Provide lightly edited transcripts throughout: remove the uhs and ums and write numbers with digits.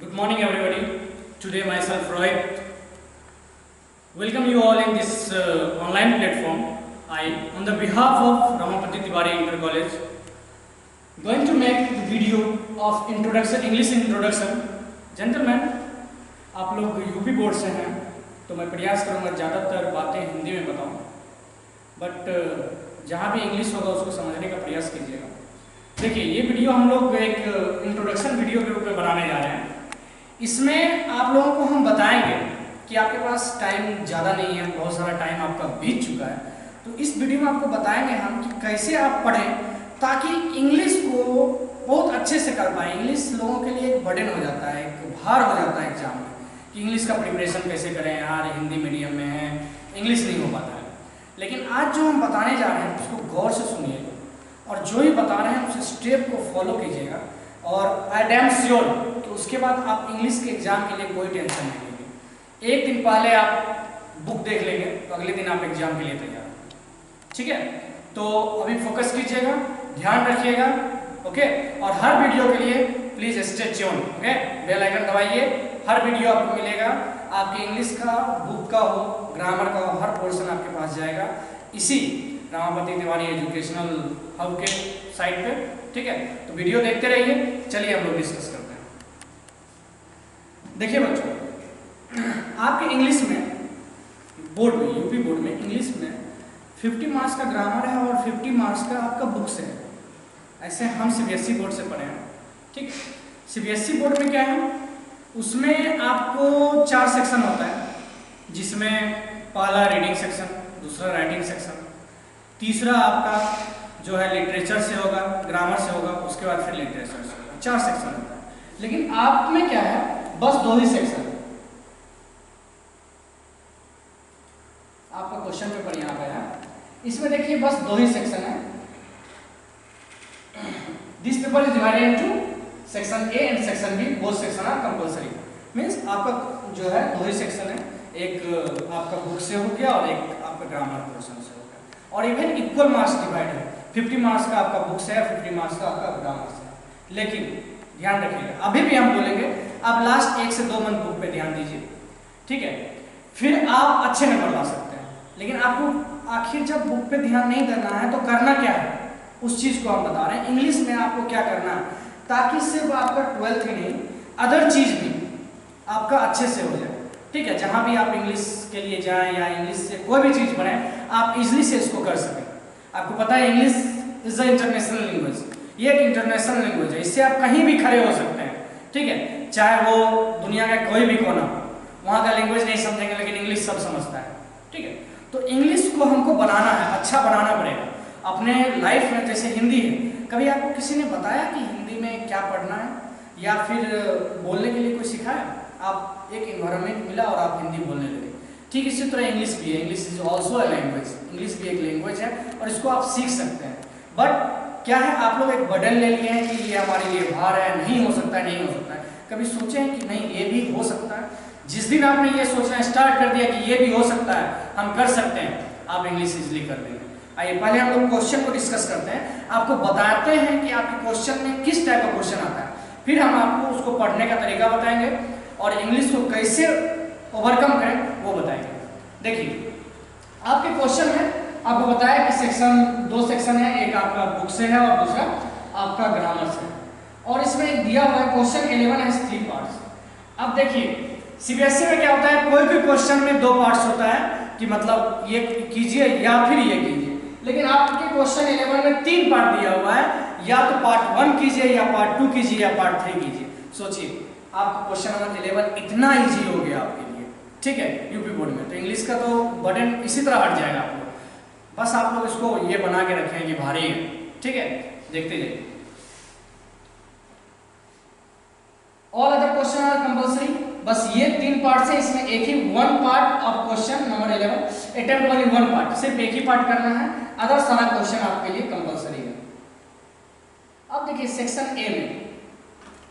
Good morning, everybody. Today, myself Roy. Welcome you all in this online platform. I, on the behalf of Ramapati Tiwari Inter College, going to make the video of introduction, English introduction. Gentlemen, आप लोग UP board से हैं, तो मैं प्रयास करूँगा ज़्यादातर बातें हिंदी में बताऊँ, बट जहाँ भी इंग्लिश होगा उसको समझने का प्रयास कीजिएगा। देखिए, ये वीडियो हम लोग एक इंट्रोडक्शन वीडियो के रूप में बनाने जा रहे हैं। इसमें आप लोगों को हम बताएंगे कि आपके पास टाइम ज़्यादा नहीं है, बहुत सारा टाइम आपका बीत चुका है, तो इस वीडियो में आपको बताएंगे हम कि कैसे आप पढ़ें ताकि इंग्लिश को बहुत अच्छे से कर पाएँ। इंग्लिश लोगों के लिए एक बर्डन हो जाता है, एक भार हो जाता है एग्जाम में कि इंग्लिश का प्रिपरेशन कैसे करें, यार हिंदी मीडियम में है, इंग्लिश नहीं हो पाता है। लेकिन आज जो हम बताने जा रहे हैं उसको गौर से सुनिए और जो ही बता रहे हैं उस स्टेप को फॉलो कीजिएगा और आई डैम श्योर कि उसके बाद आप इंग्लिश के एग्जाम के लिए कोई टेंशन नहीं लेंगे। एक दिन पहले आप बुक देख लेंगे तो अगले दिन आप एग्जाम के लिए तैयार हैं। ठीक है, तो अभी फोकस कीजिएगा, ध्यान रखिएगा, ओके। और हर वीडियो के लिए please stay tune, okay. Bell icon दबाइए, हर वीडियो आपको मिलेगा। आपके इंग्लिश का, बुक का हो, ग्रामर का हो, हर पोर्शन आपके पास जाएगा इसी रामापति तिवारी एजुकेशनल हब के साइट पे। ठीक है, तो वीडियो देखते रहिए। चलिए हम लोग डिस्कस करते हैं। देखिए बच्चों, आपके इंग्लिश में बोर्ड में, यूपी बोर्ड में इंग्लिश में 50 मार्क्स का ग्रामर है और 50 मार्क्स का आपका बुक्स है। ऐसे हम सीबीएसई बोर्ड से पढ़े हैं। ठीक है, सीबीएसई बोर्ड में क्या है, उसमें आपको 4 सेक्शन होता है, जिसमें पहला रीडिंग सेक्शन, दूसरा राइटिंग सेक्शन, तीसरा आपका जो है लिटरेचर से होगा, ग्रामर से होगा, उसके बाद फिर लिटरेचर से होगा। 4 सेक्शन होता है। लेकिन आप में क्या है, बस 2 ही सेक्शन है। आपका क्वेश्चन पेपर यहाँ पे है, इसमें देखिए बस 2 ही सेक्शन है। This paper is divided into section A and section B, both section are compulsory. Means आपका जो है 2 ही सेक्शन है, एक आपका बुक से हो गया और एक आपका ग्रामर पोर्शन से हो गया। और इवन इक्वल मार्क्स डिवाइड है, 50 मार्क्स का आपका बुक से है, 50 मार्क्स का आपका ग्रामर से है। लेकिन ध्यान रखिएगा, अभी भी हम बोलेंगे आप लास्ट 1 से 2 मंथ बुक पे ध्यान दीजिए। ठीक है, फिर आप अच्छे नंबर ला सकते हैं। लेकिन आपको आखिर जब बुक पे ध्यान नहीं देना है तो करना क्या है, उस चीज को हम बता रहे हैं। इंग्लिश में आपको क्या करना है ताकि सिर्फ आपका 12th ही नहीं, अदर चीज भी आपका अच्छे से हो जाए। ठीक है, जहां भी आप इंग्लिश के लिए जाएं या इंग्लिश से कोई भी चीज पढ़ें, आप इजीली से इसको कर सकें। आपको पता है English is a international language, ये एक इंटरनेशनल लैंग्वेज है, इससे आप कहीं भी खड़े हो सकते हैं। ठीक है, चाहे वो दुनिया का कोई भी कोना हो, वहाँ का लैंग्वेज नहीं समझेंगे लेकिन इंग्लिश सब समझता है। ठीक है, तो इंग्लिश को हमको बनाना है, अच्छा बनाना पड़ेगा अपने लाइफ में। जैसे हिंदी है, कभी आपको किसी ने बताया कि हिंदी में क्या पढ़ना है या फिर बोलने के लिए कोई सिखाया? आप एक इन्वायरमेंट मिला और आप हिंदी बोलने लगे। ठीक इसी तरह इंग्लिश भी है, English is also a language, English भी एक लैंग्वेज है और इसको आप सीख सकते हैं। बट क्या है, आप लोग एक बर्डन ले लिए हैं कि ये हमारे लिए भार है, नहीं हो सकता है, नहीं हो सकता है। कभी सोचे हैं कि नहीं ये भी हो सकता है? जिस दिन आपने ये सोचना स्टार्ट कर दिया कि ये भी हो सकता है, हम कर सकते हैं, आप इंग्लिश इजिली कर लेंगे। आइए पहले हम लोग क्वेश्चन को डिस्कस करते हैं, आपको बताते हैं कि आपके क्वेश्चन में किस टाइप का क्वेश्चन आता है, फिर हम आपको उसको पढ़ने का तरीका बताएंगे और इंग्लिश को कैसे ओवरकम करें वो बताएंगे। देखिए, आपके क्वेश्चन में आपको बताया कि सेक्शन 2 सेक्शन है, एक आपका बुक से है और दूसरा आपका ग्रामर से है। और इसमें एक दिया हुआ है क्वेश्चन 11 है 3 पार्ट्स। अब देखिए सीबीएसई में क्या होता है, कोई भी क्वेश्चन में 2 पार्ट्स होता है कि मतलब ये कीजिए या फिर ये कीजिए। लेकिन आपके क्वेश्चन 11 में 3 पार्ट दिया हुआ है, या तो पार्ट 1 कीजिए या पार्ट 2 कीजिए या पार्ट 3 कीजिए। सोचिए, आपका क्वेश्चन नंबर 11 इतना इजी हो गया आपके लिए। ठीक है, यूपी बोर्ड में तो इंग्लिश का तो बर्डन इसी तरह हट जाएगा आपको। बस आप लोग इसको ये बना के रखें कि भारी है। ठीक है, देखते जाइए। All other question are compulsory. बस ये 3 पार्ट से, इसमें एक ही 1 part of question number 11, attempt only 1 part, सिर्फ एक ही पार्ट करना है, अदर सारा क्वेश्चन आपके लिए कंपल्सरी है। अब देखिए सेक्शन ए में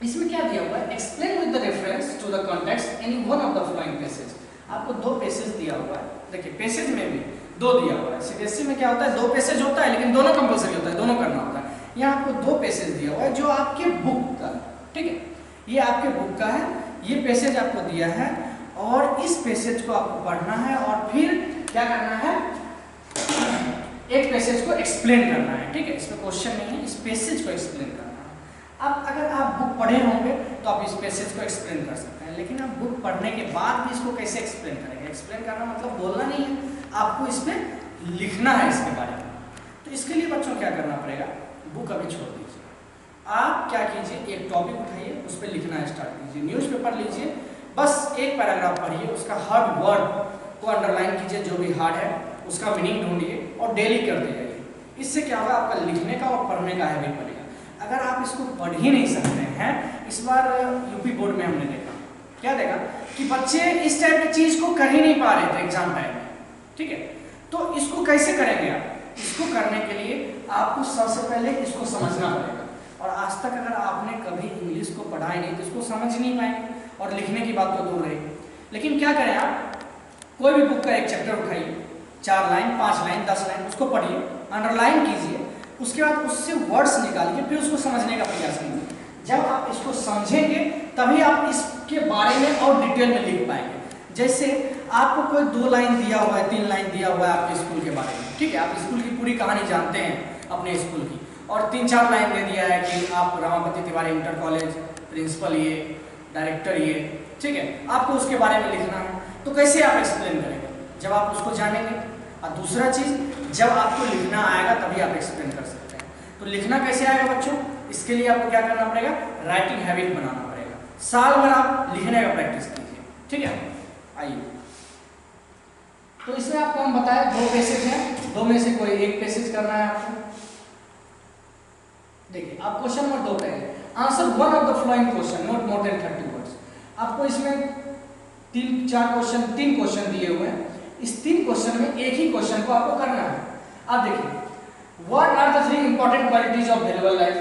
इसमें क्या दिया हुआ है, explain with the reference to the context any one of the following passage. आपको 2 पैसेज दिया हुआ है। देखिए पैसेज में भी 2 दिया हुआ है। सीबीएसई में क्या होता है, 2 पैसेज होता है लेकिन दोनों कंपल्सरी होता है, दोनों करना होता है। यहाँ आपको 2 पैसेज दिया हुआ है जो आपके बुक का। ठीक है, ये आपके बुक का है, ये पैसेज आपको दिया है और इस पैसेज को आपको पढ़ना है और फिर क्या करना है, एक पैसेज को एक्सप्लेन करना है। ठीक है, इसमें क्वेश्चन नहीं है, इस पैसेज को एक्सप्लेन करना है। अब अगर आप बुक पढ़े होंगे तो आप इस पैसेज को एक्सप्लेन कर सकते हैं, लेकिन आप बुक पढ़ने के बाद भी इसको कैसे एक्सप्लेन करेंगे? एक्सप्लेन करना मतलब बोलना नहीं है, आपको इसमें लिखना है इसके बारे में। तो इसके लिए बच्चों क्या करना पड़ेगा, बुक अभी छोड़ दीजिए, आप क्या कीजिए, एक टॉपिक उठाइए, उस पर लिखना स्टार्ट कीजिए। न्यूज़पेपर लीजिए, बस एक पैराग्राफ पढ़िए, उसका हर वर्ड को अंडरलाइन कीजिए, जो भी हार्ड है उसका मीनिंग ढूंढिए और डेली करते जाइए। इससे क्या होगा, आपका लिखने का और पढ़ने का हैबिट बनेगा। अगर आप इसको पढ़ ही नहीं सकते हैं, इस बार यूपी बोर्ड में हमने देखा, क्या देखा कि बच्चे इस टाइप की चीज को कर ही नहीं पा रहे थे एग्जाम टाइम में। ठीक है, तो इसको कैसे करेंगे आप? इसको करने के लिए आपको सबसे पहले इसको समझना पड़ेगा। और आज तक अगर आपने कभी इंग्लिश को पढ़ा ही नहीं तो इसको समझ नहीं पाएंगे, और लिखने की बात तो दूर रहेगी। लेकिन क्या करें, आप कोई भी बुक का एक चैप्टर उठाइए, 4 लाइन 5 लाइन 10 लाइन उसको पढ़िए, अंडरलाइन कीजिए, उसके बाद उससे वर्ड्स निकालिए, फिर उसको समझने का प्रयास कीजिए। जब आप इसको समझेंगे तभी आप इसके बारे में और डिटेल में लिख पाएंगे। जैसे आपको कोई 2 लाइन दिया हुआ है, 3 लाइन दिया हुआ है आपके स्कूल के बारे में, ठीक है, आप स्कूल की पूरी कहानी जानते हैं अपने स्कूल की, और 3-4 लाइन दे दिया है कि आप Ramapati Tiwari inter college principal ये, डायरेक्टर ये, ठीक है, आपको उसके बारे में लिखना है। तो कैसे आप एक्सप्लेन करेंगे? जब आप उसको जानेंगे। और दूसरा चीज, जब आपको लिखना आएगा तभी आप एक्सप्लेन कर सकते हैं। तो लिखना कैसे आएगा बच्चों? इसके लिए आपको क्या करना पड़ेगा, राइटिंग हैबिट बनाना पड़ेगा। साल भर आप लिखने का प्रैक्टिस कीजिए। ठीक है, आइए, तो इसमें आपको हम बताए 2 पैसेज हैं, 2 में से कोई एक पैसेज करना है आपको। देखिए, आप क्वेश्चन नंबर 2 पे है, answer one of the following question not more than 30 words. आपको इसमें 3 क्वेश्चन दिए हुए हैं। इस 3 क्वेश्चन में एक ही क्वेश्चन को आपको करना है। आप देखिए, what are the 3 important qualities of valuable life?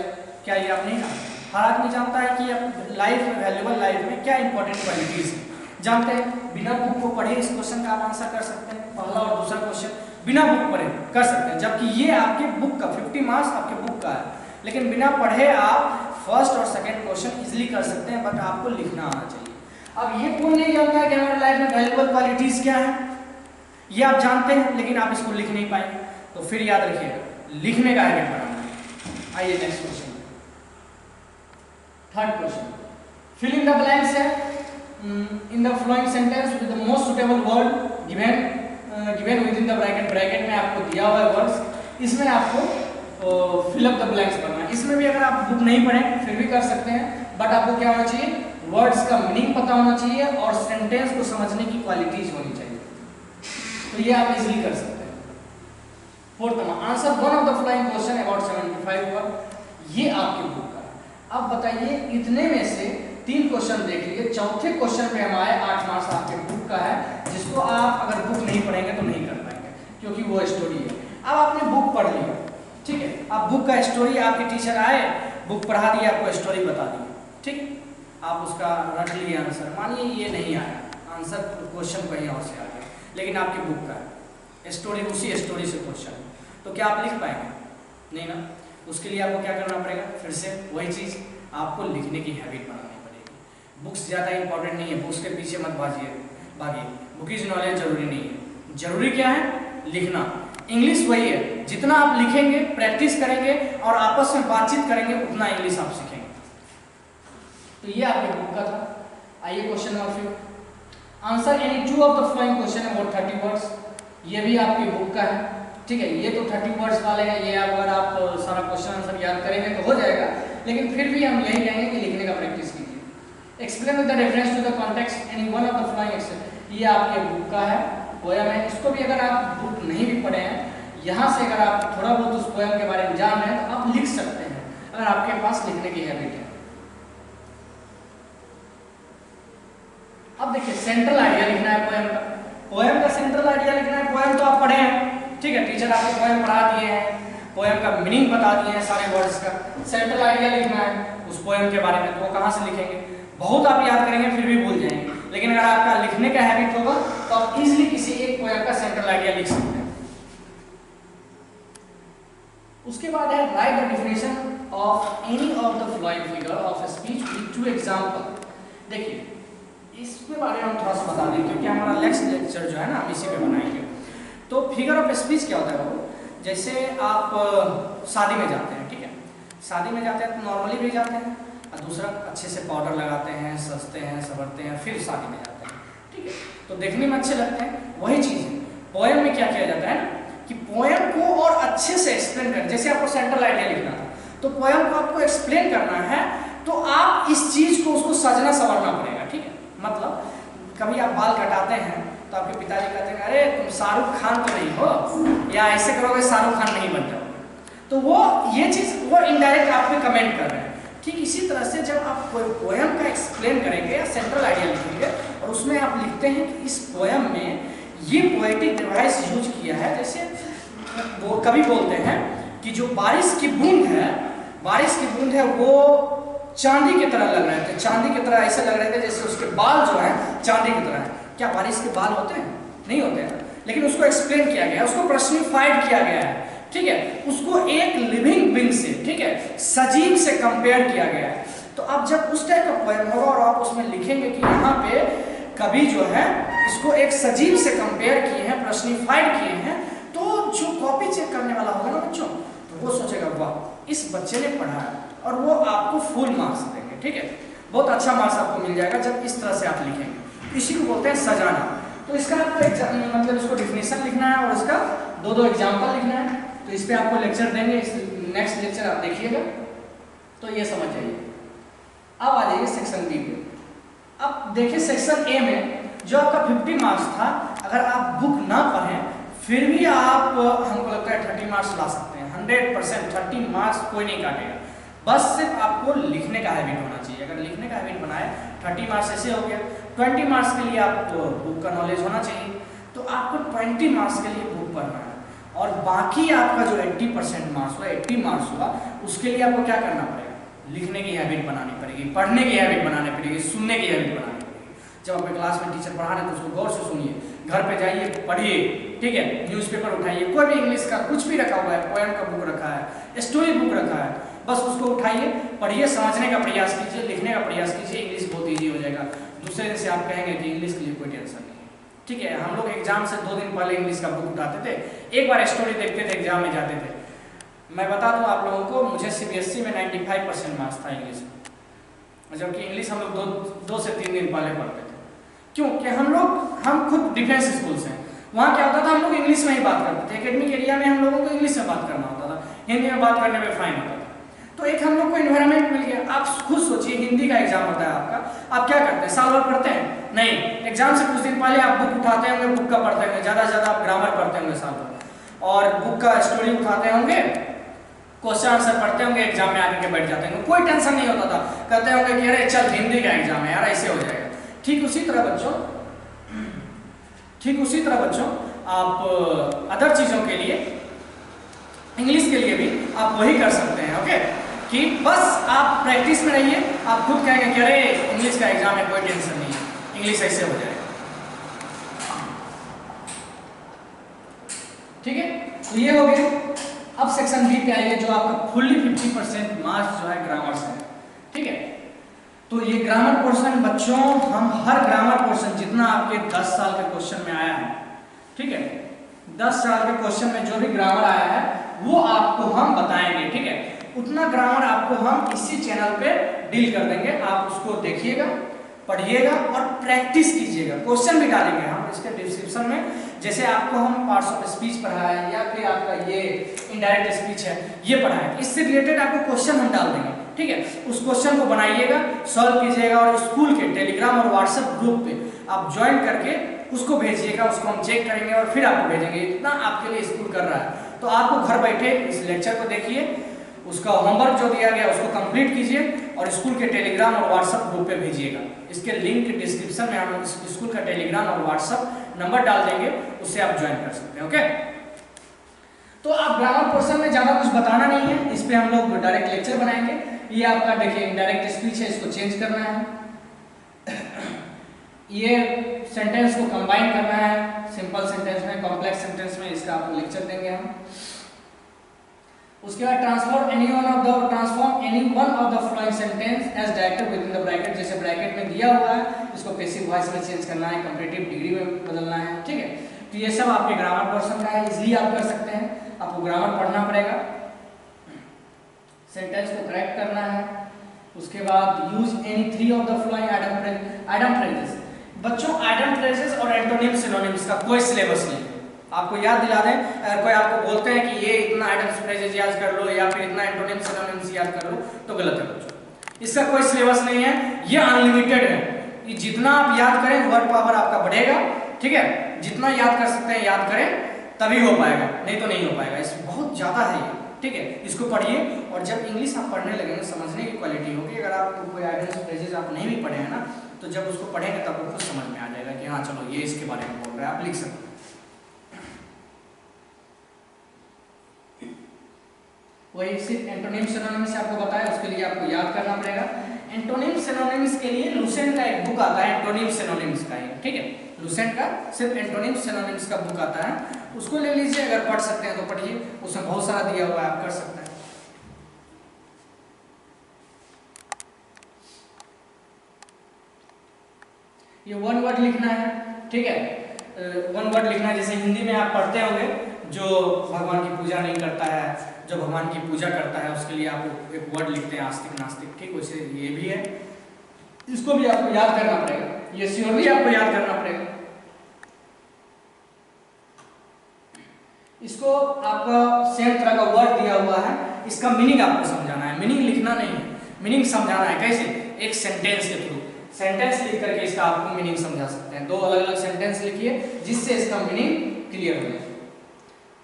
क्या ये आप नहीं जानते? हर आदमी जानता है कि लाइफ में, वैल्यूएबल लाइफ में क्या इंपॉर्टेंट क्वालिटीज है, जानते हैं। बिना बुक को पढ़े इस क्वेश्चन का आप आंसर कर सकते हैं। पहला और दूसरा क्वेश्चन बिना बुक पढ़े कर सकते हैं, जबकि ये आपके बुक का 50 मार्क्स आपके बुक का है। लेकिन बिना पढ़े आप फर्स्ट और सेकंड क्वेश्चन इजीली कर सकते हैं, बट आपको लिखना आना चाहिए। अब ये कौन नहीं जानता है कि हमारी लाइफ में वैल्यूएबल क्वालिटीज क्या है? ये आप जानते हैं, लेकिन आप इसको लिख नहीं पाएंगे। तो फिर याद रखिएगा, लिखने का हैबिट बनाना है। आइए next question, third question, fill in the blanks है in the following sentence with the most suitable word given within the bracket में आपको दिया हुआ है वर्ड्स, इसमें आपको फिल अप द ब्लैंक्स करना है। इसमें भी अगर आप बुक नहीं पढ़ें फिर भी कर सकते हैं, बट आपको क्या होना चाहिए, वर्ड्स का मीनिंग पता होना चाहिए और सेंटेंस को समझने की क्वालिटीज होनी चाहिए। तो ये आप इजीली कर सकते हैं। Fourth number, answer one of the following question about 75 word. ये आपके बुक का। अब बताइए, इतने में से 3 क्वेश्चन देख लीजिए, चौथे क्वेश्चन पे हम आए, 8 मार्क्स आपके बुक का है, जिसको आप अगर बुक नहीं पढ़ेंगे तो नहीं कर पाएंगे, क्योंकि वो स्टोरी है। अब आपने बुक पढ़ लिया, ठीक है, आप बुक का स्टोरी, आपके टीचर आए, बुक पढ़ा दिया, आपको स्टोरी बता दी, ठीक, आप उसका रट लिए आंसर। मानिए ये नहीं आया आंसर, क्वेश्चन कहीं और से आ गया, लेकिन आपकी बुक का है स्टोरी, उसी स्टोरी से क्वेश्चन, तो क्या आप लिख पाएंगे? नहीं ना। उसके लिए आपको क्या करना पड़ेगा? फिर से वही चीज़, आपको लिखने की हैबिट बनानी पड़ेगी। बुक्स ज़्यादा इंपॉर्टेंट नहीं है, बुक्स के पीछे मत भागिए। बुकिश नॉलेज जरूरी नहीं है, जरूरी क्या है? लिखना। इंग्लिश वही है, जितना आप लिखेंगे, प्रैक्टिस करेंगे और आपस में बातचीत करेंगे, उतना इंग्लिश आप सीखेंगे। तो ये आपके बुक का था। आइए question number 5, answer any 2 of the following question about 30 words. ये भी आपके बुक का है, ठीक है, ये तो 30 वर्ड्स वाले हैं, ये अगर आप सारा क्वेश्चन आंसर याद करेंगे तो हो जाएगा, लेकिन फिर भी हम यही कहेंगे कि लिखने का प्रैक्टिस कीजिए। Explain with the reference to the context any one of the following excerpt. ये आपके बुक का है, पोयम है। इसको भी अगर आप बुक नहीं भी पढ़े हैं, यहाँ से अगर आप थोड़ा बहुत उस पोयम के बारे में जान रहे हैं तो आप लिख सकते हैं, अगर आपके पास लिखने की हैबिट है। अब देखिए, सेंट्रल आइडिया लिखना है पोयम का। पोयम का सेंट्रल आइडिया लिखना है। पोयम तो आप पढ़े हैं, ठीक है, टीचर आपको पोयम पढ़ा दिए हैं, पोयम का मीनिंग बता दिए हैं सारे वर्ड्स का। सेंट्रल आइडिया लिखना है उस पोयम के बारे में, तो वो कहाँ से लिखेंगे? बहुत आप याद करेंगे फिर भी भूल जाएंगे, लेकिन अगर आपका लिखने का हैबिट होगा तो आप इजीली किसी एक पोयम का सेंट्रल आइडिया लिख सकते हैं। उसके बाद है right the definition of any of the following figure of speech with two example। देखिए इसके बारे में हम थोड़ा सा बता दें क्योंकि हमारा नेक्स्ट लेक्चर जो है ना हम इसी पे बनाएंगे। तो फिगर ऑफ स्पीच क्या होता है वो, जैसे आप शादी में जाते हैं, ठीक है, शादी में जाते हैं तो नॉर्मली भी जाते हैं और दूसरा अच्छे से पाउडर लगाते हैं, सजते हैं, संवरते हैं, फिर शादी में जाते हैं, ठीक है, तो देखने में अच्छे लगते हैं। वही चीज़ है पोएम में, क्या किया जाता है ना कि पोएम को और अच्छे से एक्सप्लेन कर, जैसे आपको सेंट्रल आइडिया लिखना था तो पोएम को आपको एक्सप्लेन करना है तो आप इस चीज़ को उसको सजना संवरना पड़ेगा, ठीक है। मतलब कभी आप बाल कटाते हैं तो आपके पिताजी कहते हैं अरे तुम शाहरुख खान तो नहीं हो, या ऐसे करोगे शाहरुख खान नहीं बन जाओगे, तो वो ये चीज़ वो इनडायरेक्ट आप पे कमेंट कर रहे हैं। ठीक इसी तरह से जब आप कोई पोएम का एक्सप्लेन करेंगे या सेंट्रल आइडिया लिखेंगे और उसमें आप लिखते हैं कि इस पोएम में ये पोएटिक डिवाइस यूज किया है, जैसे वो कभी बोलते हैं कि जो बारिश की बूंद है वो चांदी की तरह लग रहे थे, चांदी की तरह ऐसे लग रहे थे जैसे उसके बाल जो है चांदी की तरह है। क्या बारिश के बाल होते हैं? नहीं होते हैं, लेकिन उसको एक्सप्लेन किया गया, उसको पर्सनिफाइड किया गया है, ठीक है, उसको एक लिविंग बीइंग से, ठीक है, सजीव से कंपेयर किया गया है। तो अब जब उस टाइप का पोएम होगा और आप उसमें लिखेंगे कि यहाँ पे कभी जो है इसको एक सजीव से कंपेयर किए हैं, पर्सनिफाइड किए हैं, तो जो कॉपी चेक करने वाला होगा ना बच्चों, तो वो सोचेगा वाह इस बच्चे ने पढ़ा है, और वो आपको फुल मार्क्स देंगे, ठीक है, बहुत अच्छा मार्क्स आपको मिल जाएगा जब इस तरह से आप लिखेंगे। इसी को बोलते हैं सजाना। तो इसका आपको मतलब इसको डिफिनेशन लिखना है और इसका दो एग्जाम्पल लिखना है। तो इस पे आपको लेक्चर देंगे, इस नेक्स्ट लेक्चर आप देखिएगा, तो ये समझ जाइए। अब आ जाइए सेक्शन बी पे। अब देखिए सेक्शन ए में जो आपका 50 मार्क्स था, अगर आप बुक ना पढ़ें फिर भी आप हमको लगता है 30 मार्क्स ला सकते हैं, 100% 30 मार्क्स कोई नहीं काटेगा। बस सिर्फ आपको लिखने का हैबिट होना चाहिए। अगर लिखने का हैबिट बनाए 30 मार्क्स ऐसे हो गया। 20 मार्क्स के लिए आपको बुक का नॉलेज होना चाहिए, तो आपको 20 मार्क्स के लिए बुक पढ़ना है, और बाकी आपका जो 80% मार्क्स हुआ, 80 मार्क्स हुआ, उसके लिए आपको क्या करना पड़ेगा? लिखने की हैबिट बनानी पड़ेगी, पढ़ने की हैबिट बनानी पड़ेगी, सुनने की हैबिट बनानी पड़ेगी। जब आपके क्लास में टीचर पढ़ा रहे हैं तो उसको गौर से सुनिए, घर पे जाइए पढ़िए, ठीक है, न्यूज़पेपर उठाइए, कोई भी इंग्लिश का कुछ भी रखा हुआ है, पोएम का बुक रखा है, स्टोरी बुक रखा है, बस उसको उठाइए, पढ़िए, समझने का प्रयास कीजिए, लिखने का प्रयास कीजिए, इंग्लिश बहुत ईजी हो जाएगा। दूसरे दिन से आप कहेंगे कि इंग्लिश के लिए कोई टेंशन नहीं है, ठीक है। हम लोग एग्जाम से 2 दिन पहले इंग्लिश का बुक उठाते थे, एक बार स्टोरी देखते थे, एग्जाम में जाते थे। मैं बता दूं आप लोगों को, मुझे CBSE में 95% मार्क्स था इंग्लिश में, जबकि इंग्लिश हम लोग 2 से 3 दिन पहले पढ़ते थे। क्यों? कि हम खुद डिफेंस स्कूल से हैं, वहाँ क्या होता था, हम लोग इंग्लिश में ही बात करते थे। एकेडमिक एरिया में हम लोगों को इंग्लिश में बात करना होता था, हिंदी में बात करने में फाइन होता था। तो एक हम लोग को एनवायरनमेंट मिल गया। आप खुद सोचिए, हिंदी का एग्जाम होता है आपका, आप क्या करते हैं? साल भर पढ़ते हैं? नहीं, एग्जाम से कुछ दिन पहले आप बुक उठाते होंगे, बुक का पढ़ते होंगे, ज़्यादा से ज़्यादा आप ग्रामर पढ़ते होंगे साल भर, और बुक का स्टोरी उठाते होंगे, क्वेश्चन आंसर पढ़ते होंगे, एग्जाम में आके बैठ जाते होंगे, कोई टेंशन नहीं होता था। कहते होंगे कि अरे चल हिंदी का एग्जाम है यार, ऐसे हो जाएगा। ठीक उसी तरह बच्चों आप अदर चीज़ों के लिए, इंग्लिश के लिए भी आप वही कर सकते हैं, ओके, कि बस आप प्रैक्टिस में रहिए। आप खुद कहेंगे कि अरे इंग्लिश का एग्जाम है, कोई टेंशन नहीं है, इंग्लिश ऐसे हो जाएगा, ठीक है। तो ये हो गया। अब सेक्शन बी पे आइए, जो आपका फुल्ली 50% मार्क्स जो है ग्रामर से है, ठीक है। तो ये ग्रामर पोर्शन बच्चों, हम हर ग्रामर पोर्शन जितना आपके 10 साल के क्वेश्चन में आया है, ठीक है, 10 साल के क्वेश्चन में जो भी ग्रामर आया है वो आपको हम बताएंगे, ठीक है। उतना ग्रामर आपको हम इसी चैनल पे डील कर देंगे। आप उसको देखिएगा, पढ़िएगा और प्रैक्टिस कीजिएगा। क्वेश्चन भी डालेंगे हम इसके डिस्क्रिप्शन में, जैसे आपको हम पार्ट्स ऑफ स्पीच पढ़ाया है या फिर आपका ये इनडायरेक्ट स्पीच है, ये पढ़ाया है, इससे रिलेटेड आपको क्वेश्चन हम डाल देंगे, ठीक है। उस क्वेश्चन को बनाइएगा, सॉल्व कीजिएगा और स्कूल के टेलीग्राम और व्हाट्सएप ग्रुप पे आप ज्वाइन करके उसको भेजिएगा, उसको हम चेक करेंगे और फिर आपको भेजेंगे। इतना आपके लिए स्कूल कर रहा है, तो आपको घर बैठे इस लेक्चर को देखिए, उसका होमवर्क जो दिया गया उसको कंप्लीट कीजिए और स्कूल के टेलीग्राम और व्हाट्सएप ग्रुप पे भेजिएगा। इसके लिंक डिस्क्रिप्शन में हम स्कूल का टेलीग्राम और व्हाट्सएप नंबर डाल देंगे, उससे आप ज्वाइन कर सकते हैं, ओके। तो आप ग्रामर पोर्शन में ज़्यादा कुछ बताना नहीं है, इस पे हम लोग डायरेक्ट लेक्चर बनाएंगे। ये आपका देखिए इनडायरेक्ट स्पीच है, इसको चेंज करना है, ये सेंटेंस को कंबाइन करना है सिंपल सेंटेंस में, कॉम्प्लेक्स सेंटेंस में, इसका आपको लेक्चर देंगे हम। उसके बाद transform any one of the following sentence as directed within the bracket, जैसे ब्रैकेट में दिया हुआ है इसको पैसिव वॉइस में चेंज करना है, कंपेरेटिव डिग्री में बदलना है, ठीक है। तो ये सब आपके ग्रामर पोर्शन का है, इजीली आप कर सकते हैं। आपको ग्रामर पढ़ना पड़ेगा, सेंटेंस को करेक्ट करना है, उसके बाद use any 3 of the flowing idem phrases. बच्चों आइडम फ्रेजेस और एंटोनिम सिनोनिम्स का कोई सिलेबस नहीं है, आपको याद दिला दें। अगर कोई आपको बोलते हैं कि ये इतना आइडम फ्रेजेस याद कर लो या फिर इतना एंटोनिम सिनोनिम्स याद कर लो, तो गलत है बच्चों। इसका कोई सिलेबस नहीं है, ये अनलिमिटेड है। ये जितना आप याद करें वर्ड पावर आपका बढ़ेगा, ठीक है। जितना याद कर सकते हैं याद करें, तभी हो पाएगा, नहीं तो नहीं हो पाएगा। इसमें बहुत ज्यादा है ये, ठीक है। इसको पढ़िए और जब इंग्लिश आप पढ़ने लगेंगे समझने की क्वालिटी होगी। अगर आप कोई आइडम फ्रेजेस आप नहीं भी पढ़े हैं ना, तो जब उसको पढ़ेंगे तब आपको खुद समझ में आ जाएगा कि हाँ चलो ये इसके बारे में बोल रहा है, आप लिख सकते हैं। वही सिर्फ एंटोनिम सिनोनिम्स आपको बताया, उसके लिए आपको याद करना पड़ेगा। एंटोनिम सिनोनिम्स के लिए लुसेंट का एक बुक आता है, एंटोनिम सिनोनिम्स का, ठीक है। लुसेंट का सिर्फ एंटोनिम सिनोनिम्स का बुक आता है, उसको ले लीजिए। अगर पढ़ सकते हैं तो पढ़िए, उसमें बहुत सारा दिया हुआ है, आप कर सकते हैं। ये वन वर्ड लिखना है, ठीक है। वन वर्ड लिखना है, जैसे हिंदी में आप पढ़ते होंगे, जो भगवान की पूजा नहीं करता है, जो भगवान की पूजा करता है, उसके लिए आप एक वर्ड लिखते हैं आस्तिक नास्तिक, ठीक। वैसे ये भी है, इसको भी आपको याद करना पड़ेगा, ये श्योरली आपको याद करना पड़ेगा। इसको आपका सेम तरह का वर्ड दिया हुआ है, इसका मीनिंग आपको समझाना है, मीनिंग लिखना नहीं है, मीनिंग समझाना है। कैसे? एक सेंटेंस के थ्रू, सेंटेंस लिख करके इसका आपको मीनिंग समझा सकते हैं। 2 अलग अलग सेंटेंस लिखिए जिससे इसका मीनिंग क्लियर हो जाए।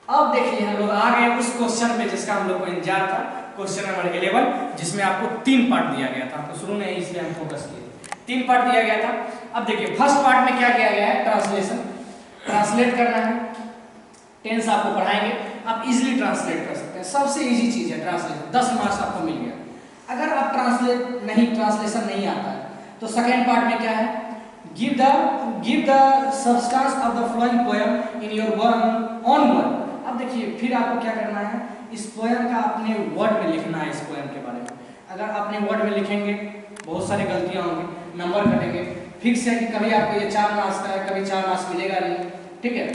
अब देखिए हम लोग आ गए उस क्वेश्चन पे जिसका हम लोग को इंतजार था, क्वेश्चन नंबर 11, जिसमें आपको 3 पार्ट दिया गया था। आपको शुरू में इसलिए हम फोकस किए, 3 पार्ट दिया गया था। अब देखिए फर्स्ट पार्ट में क्या किया गया है, ट्रांसलेशन, ट्रांसलेट करना है। टेंस आपको पढ़ाएंगे, आप इजीली ट्रांसलेट कर सकते हैं, सबसे इजी चीज है ट्रांसलेशन। 10 मार्क्स आपको मिल गया। अगर आप ट्रांसलेशन नहीं आता है तो सेकेंड पार्ट में क्या है, give the substance of the flowing poem in your own word. अब देखिए फिर आपको क्या करना है, इस पोएम का अपने वर्ड में लिखना है। इस पोएम के बारे में अगर अपने वर्ड में लिखेंगे बहुत सारी गलतियां होंगी, नंबर कटेंगे। फिक्स है कि कभी आपको ये 4 मार्क्स का है, कभी 4 मार्क्स मिलेगा नहीं, ठीक है।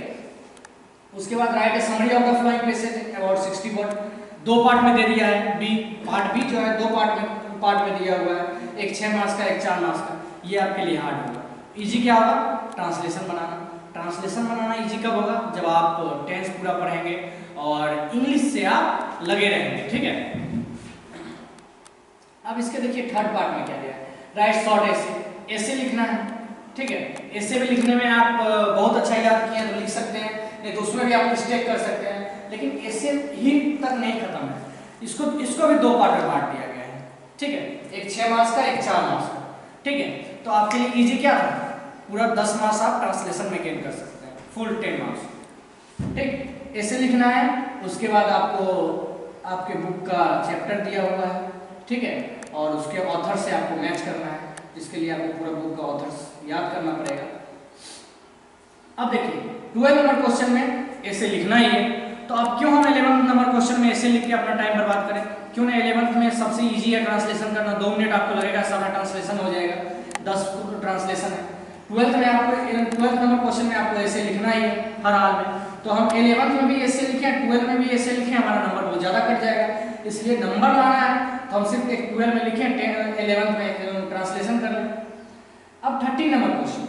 उसके बाद right A summary of the flowing passage about 60 word, 2 part में दे दिया है। बी पार्ट बी जो है 2 पार्ट में दिया हुआ है, एक 6 मार्क्स का, एक 4 मार्क्स का। ये आपके लिए हार्ड होगा। इजी क्या होगा, ट्रांसलेशन बनाना। ट्रांसलेशन बनाना इजी कब होगा, जब आप टेंस पूरा पढ़ेंगे और इंग्लिश से आप लगे रहेंगे, ठीक है। अब इसके देखिए थर्ड पार्ट में क्या दिया है, राइट शॉर्ट ऐसे, ऐसे लिखना है, ठीक है। ऐसे भी लिखने में आप बहुत अच्छा याद किए हैं तो लिख सकते हैं, नहीं तो उसमें भी आप मिस्टेक कर सकते हैं, लेकिन ऐसे ही तक नहीं खत्म है। इसको भी 2 पार्ट में बांट दिया गया है, ठीक है। एक 6 मार्क्स का, एक 4 मार्क्स का, ठीक है। तो आपके लिए इजी क्या था, पूरा 10 मार्क्स आप ट्रांसलेशन में गेन कर सकते हैं, फुल 10 मार्क्स, ठीक। ऐसे लिखना है। उसके बाद आपको आपके बुक का चैप्टर दिया हुआ है, ठीक है, और उसके ऑथर से आपको मैच करना है, जिसके लिए आपको पूरा बुक का ऑथर याद करना पड़ेगा। अब देखिए 12 नंबर क्वेश्चन में ऐसे लिखना ही है, तो अब क्यों हम 11 नंबर क्वेश्चन में ऐसे लिख के अपना टाइम बर्बाद करें, क्यों ना 11th में सबसे इजी है ट्रांसलेशन करना, 2 मिनट आपको लगेगा, सारा ट्रांसलेशन हो जाएगा, 10 ट्रांसलेशन है। 12th में आपको 12th नंबर क्वेश्चन में आपको ऐसे लिखना ही है हर हाल में, तो हम 11th में भी ऐसे लिखें, 12th में भी ऐसे लिखें, हमारा नंबर बहुत ज़्यादा कट जाएगा। इसलिए नंबर लाना है तो हम सिर्फ एक 12 में लिखें, 11th में ट्रांसलेशन कर लें। अब 13 नंबर क्वेश्चन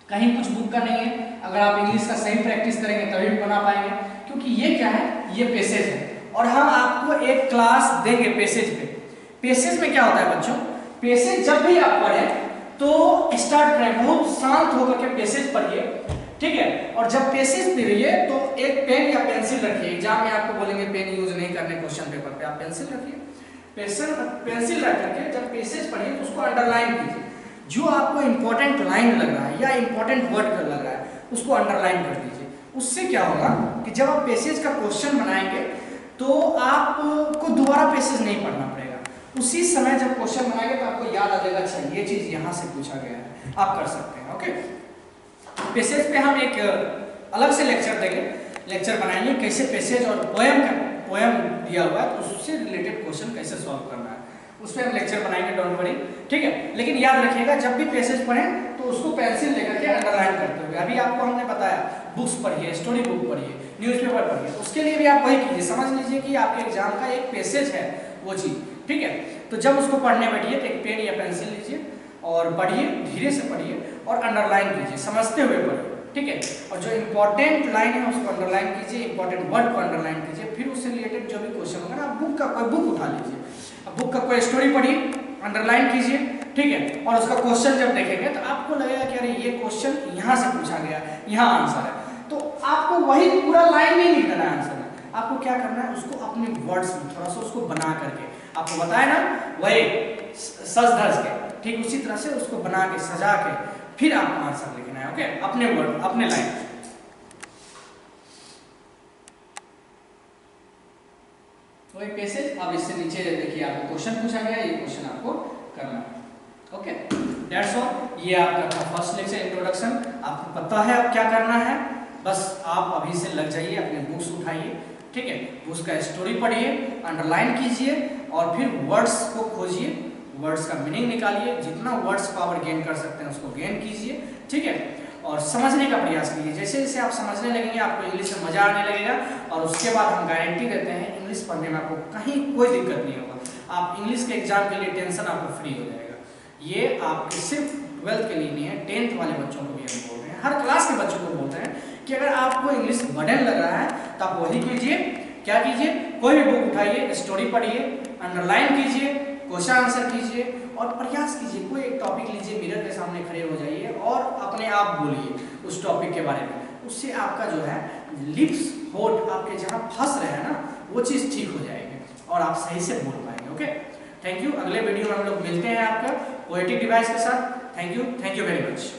कहीं कुछ बुक का नहीं है, अगर आप इंग्लिश का सही प्रैक्टिस करेंगे तभी भी बना पाएंगे, क्योंकि ये क्या है, ये पैसेज है और हम आपको एक क्लास देंगे पैसेज पे। पैसेज में क्या होता है बच्चों, पैसेज जब भी आप पढ़ें तो स्टार्ट करें, बहुत शांत होकर के पैसेज पढ़िए, ठीक है। और जब पैसेज पढ़िए तो एक पेन या पेंसिल रखिए, एग्जाम में आपको बोलेंगे पेन यूज नहीं करने क्वेश्चन पेपर पे, आप पेंसिल रखिए। पेंसिल रख करके जब पैसेज पढ़िए तो उसको अंडरलाइन कीजिए, जो आपको इंपॉर्टेंट लाइन लग रहा है या इंपॉर्टेंट वर्ड लग रहा है उसको अंडरलाइन कर दीजिए। उससे क्या होगा कि जब आप पैसेज का क्वेश्चन बनाएंगे तो आपको दोबारा पैसेज नहीं पढ़ना पड़ेगा, उसी समय जब क्वेश्चन बनाएंगे तो आपको याद आ जाएगा, अच्छा ये चीज यहाँ से पूछा गया है, आप कर सकते हैं। ओके, पैसेज पे हम एक अलग से लेक्चर देंगे, लेक्चर बनाएंगे कैसे पैसेज और पोएम दिया हुआ है, तो उससे रिलेटेड क्वेश्चन कैसे सॉल्व करना है उस पर हम लेक्चर बनाएंगे, डोंट वरी, ठीक है। लेकिन याद रखिएगा जब भी पैसेज पढ़ें तो उसको पेंसिल लेकर के अंडरलाइन करते हुए, अभी आपको हमने बताया बुक्स पढ़िए, स्टोरी बुक पढ़िए, न्यूज़पेपर पढ़िए, उसके लिए भी आप वही कीजिए, समझ लीजिए कि आपके एग्जाम का एक पैसेज है वो चीज़, ठीक है। तो जब उसको पढ़ने बैठिए तो एक पेन या पेंसिल लीजिए और पढ़िए, धीरे से पढ़िए और अंडरलाइन कीजिए, समझते हुए पढ़िए, ठीक है। और जो इंपॉर्टेंट लाइन है उसको अंडरलाइन कीजिए, इंपॉर्टेंट वर्ड को अंडरलाइन कीजिए, फिर उससे रिलेटेड जो भी क्वेश्चन होगा ना, आप बुक का कोई बुक उठा लीजिए, अब बुक का कोई स्टोरी पढ़िए, अंडरलाइन कीजिए, ठीक है। और उसका क्वेश्चन जब देखेंगे तो आपको लगेगा कि अरे ये क्वेश्चन यहाँ से पूछा गया, यहाँ आंसर है, तो आपको वही पूरा लाइन नहीं लिख देना है आंसर में, आपको क्या करना है उसको अपने वर्ड्स में थोड़ा सा उसको बना करके, आपको बताया ना वही सज धज के, ठीक उसी तरह से उसको बना के सजा के फिर आपको आंसर लिखना है, ओके, अपने वर्ड अपने लाइन। तो एक पैसेज, अब इससे नीचे देखिए आपको क्वेश्चन पूछा गया, ये क्वेश्चन आपको करना है, ओके, दैट्स ऑल। ये आपका था फर्स्ट लेक्चर इंट्रोडक्शन, आपको पता है अब क्या करना है, बस आप अभी से लग जाइए, अपने बुक्स उठाइए, ठीक है, बुक्स का स्टोरी पढ़िए, अंडरलाइन कीजिए और फिर वर्ड्स को खोजिए, वर्ड्स का मीनिंग निकालिए, जितना वर्ड्स पावर गेन कर सकते हैं उसको गेन कीजिए, ठीक है, और समझने का प्रयास कीजिए। जैसे जैसे आप समझने लगेंगे आपको इंग्लिश में मजा आने लगेगा, और उसके बाद हम गारंटी देते हैं इंग्लिश पढ़ने में आपको कहीं कोई दिक्कत नहीं होगा, आप इंग्लिश के एग्जाम के लिए टेंशन आपको फ्री हो जाएगा। ये आपके सिर्फ 12th के लिए नहीं है, 10th वाले बच्चों को भी हम बोल रहे हैं, हर क्लास के बच्चों को बोलते हैं कि अगर आपको इंग्लिश बर्डन लग रहा है तो आप वही कीजिए, क्या कीजिए, कोई भी बुक उठाइए, स्टोरी पढ़िए, अंडरलाइन कीजिए, क्वेश्चन आंसर कीजिए और प्रयास कीजिए, कोई एक टॉपिक लीजिए, मिरर के सामने खड़े हो जाइए और अपने आप बोलिए उस टॉपिक के बारे में, उससे आपका जो है लिप्स होठ आपके जहाँ फंस रहे हैं ना वो चीज़ ठीक हो जाएगी और आप सही से बोल पाएंगे, ओके। थैंक यू, अगले वीडियो में हम लोग मिलते हैं आपका पोएटिक डिवाइस के साथ। Thank you very much.